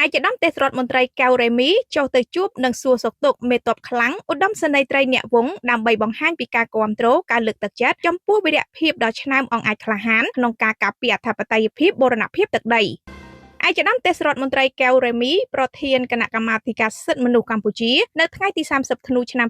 ឯកឧត្តមទេសរដ្ឋមន្ត្រីកៅរ៉េមីចុះទៅជួបនិងសួរសុខទុក្ខមេទ័ពខ្លាំងឧត្តមសេនីយ៍ត្រីអ្នកវង្សដើម្បីបង្ហាញពីការគាំទ្រការលើកទឹកចិត្តចំពោះវីរភាពដ៏ឆ្នើមអង្អាចក្លាហានក្នុងការការពារអធិបតេយ្យភាពបូរណភាពទឹកដីឯកឧត្តមទេសរដ្ឋមន្ត្រីកៅរ៉េមីប្រធានគណៈកម្មាធិការសិទ្ធិមនុស្សកម្ពុជានៅថ្ងៃទី30ធ្នូឆ្នាំ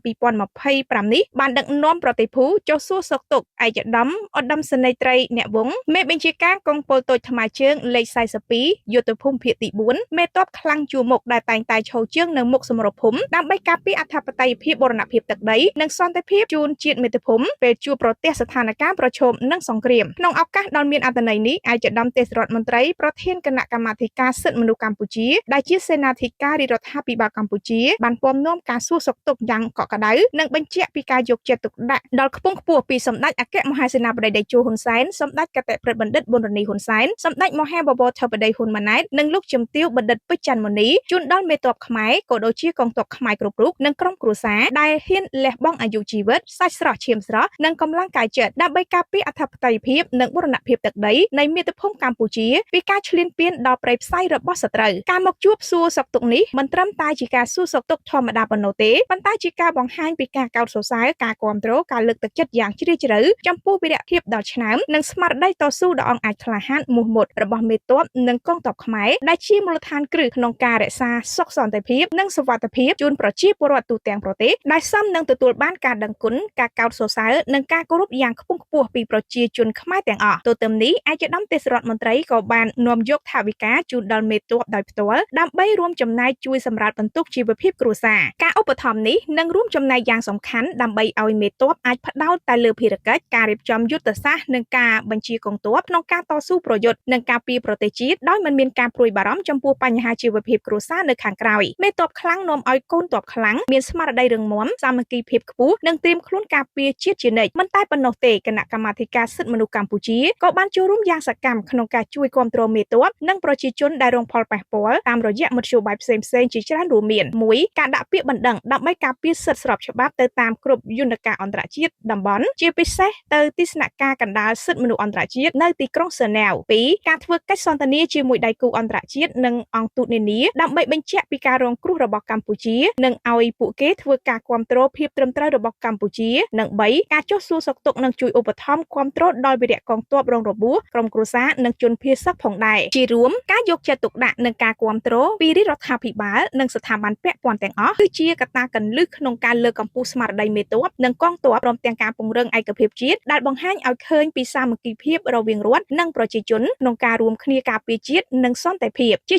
2025នេះបានដឹកនាំប្រតិភូចុះសួរសុខទុក្ខឯកឧត្តមសេនីយ៍ត្រីអ្នកវង្សមេបញ្ជាការកងពលតូចថ្មើរជើងលេខ42យុទ្ធភូមិភាគទី4មេទ័ពខ្លាំងជួរមុខដែលតែងតែឈរជើងនៅមុខសមរភូមិដើម្បីការពារអធិបតេយ្យភាពបូរណភាពទឹកដីនិងសន្តិភាពជូនជាតិមាតុភូមិពេលជួបប្រទះស្ថានភាពប្រឈមនឹងសង្គ្រាមក្នុងឱកាសដ៏មានអត្ថន័យនេះឯកឧត្តមទេសរដ្ឋមន្ត្រីប្រធានគណៈកម្មាធិការសិទ្ធិមនុស្សកម្ពុជាដែលជាសេនាធិការរាជរដ្ឋាភិបាលកម្ពុជាបានពំនាំការសួរសុខទុក្ខយ៉ាងកក់ក្ដៅនិងបញ្ជាក់ពីការយកចិត្តទុកដាក់ដល់ខ្ពង់ខ្ពស់ពីសម្ដេចអគ្គមហាសេនាបតីតេជោហ៊ុនសែនសម្ដេចកតេប្រិទ្ធបណ្ឌិតប៊ុនរនីហ៊ុនសែនសម្ដេចមហាបវរធិបតីហ៊ុនម៉ាណែតនិងលោកជំទាវបណ្ឌិតពេជ្រច័ន្ទមុនីជូនដល់មេទ័ពខ្មែរក៏ដូចជាកងទ័ពខ្មែរគ្រប់រូបនិងក្រុមគ្រួសារដែលហ៊ានលះបង់អាយុជីវិតសាច់ស្រស់ឈាមស្រស់និងកម្លាំងកាយចិត្តដើម្បីការពារអធិបតេយ្យភាពនិងបូរណភាពទឹកដីនៃមាតុភូមិកម្ពុជាពីការឈ្លានពានដល់ព្រៃផ្សៃរបស់សត្រូវការមកជួបសួរសុខទុក្ខនេះមិនត្រឹមតែជាការសួរសុខទុក្ខធម្មតាប៉ុណ្ណោះទេប៉ុន្តែជាការបង្ហាញពីការកោតសរសើរការគាំទ្រការលើកទឹកចិត្តយ៉ាងជ្រាលជ្រៅចំពោះវីរភាពដ៏ឆ្នើមនិងស្មារតីតស៊ូដ៏អង់អាចក្លាហានមោះមុតរបស់មេទ័ពនិងកងទ័ពខ្មែរដែលជាមូលដ្ឋានគ្រឹះក្នុងការរក្សាសុខសន្តិភាពនិងសុវត្ថិភាពជូនប្រជាពលរដ្ឋទូទាំងប្រទេសដែលសមនឹងទទួលបានការដឹងគុណការកោតសរសើរនិងការគោរពយ៉ាងខ្ពង់ខ្ពស់ពីប្រជាជនខ្មែរទាំងអស់ទន្ទឹមនេះឯកឧត្តមទេសរដ្ឋមន្ត្រីក៏បាននាំយកថវិកាជូនដល់មេទ័ពដោយផ្ទាល់ដើម្បីរួមចំណែកជួយសម្រាលបន្ទុកជីវភាពគ្រួសារការឧបត្ថម្ភនេះនឹងរួមចំណែកយ៉ាងសំខាន់ដើម្បីឲ្យមេទ័ពអាចផ្ដោតតែលើភារកិច្ចការរៀបចំយុទ្ធសាស្ត្រនិងការបញ្ជាកងទ័ពក្នុងការតស៊ូប្រយុទ្ធនិងការពារប្រទេសជាតិដោយមិនមានការព្រួយបារម្ភចំពោះបញ្ហាជីវភាពគ្រួសារនៅខាងក្រោយមេទ័ពខ្លាំងនាំឲ្យកូនទ័ពខ្លាំងមានស្មារតីរឹងមាំសាមគ្គីភាពខ្ពស់និងត្រៀមខ្លួនការពារជាតិជានិច្ចមិនតែប៉ុណ្ណោះទេគណៈកម្មាធិការសិទ្ធិមនុស្សកម្ពុជាក៏បានចូលរួមយ៉ាងសកម្មក្នុងការជួយគាំទ្រមេទ័ពនិងប្រជាជនដែលរងផលប៉ះពាល់តាមរយៈមធ្យោបាយផ្សេងៗជាច្រើនរួមមាន 1. ការដាក់ពាក្យបណ្ដឹងដើម្បីការពារសិទ្ធិស្របច្បាប់ទៅតាមគ្រប់យន្តការអន្តរជាតិតំបន់ជាពិសេសទៅទីស្នាក់ការកណ្ដាលសិទ្ធិមនុស្សអន្តរជាតិនៅទីក្រុងហ្សឺណែវ 2. ការធ្វើកិច្ចសន្ទនាជាមួយដៃគូអន្តរជាតិនិងអង្គទូតនានាដើម្បីបញ្ជាក់ពីការរងគ្រោះរបស់កម្ពុជានិងឲ្យពួកគេធ្វើការគាំទ្រភាពត្រឹមត្រូវរបស់កម្ពុជានិង 3. ការចុះសួរសុខទុក្ខនិងជួយឧបត្ថម្ភគាំទ្រដល់វីរៈកងទ័ពរងរបួសក្រុមគ្រួសារនិងជនភៀសសឹកផងដែរជារួមការយកចិត្តទុកដាក់និងការគាំទ្រពីរាជរដ្ឋាភិបាលនិងស្ថាប័នពាក់ព័ន្ធទាំងអស់គឺជាកត្តាគន្លឹះក្នុងការលើកកម្ពស់ស្មារតីមេទ័ពនិងកងទ័ពព្រមទាំងការពង្រឹងឯកភាពជាតិដែលបង្ហាញឲ្យឃើញពីសាមគ្គីភាពរវាងរដ្ឋនិងប្រជាជនក្នុងការរួមគ្នាការពារជាតិនិងសន្តិភាពជា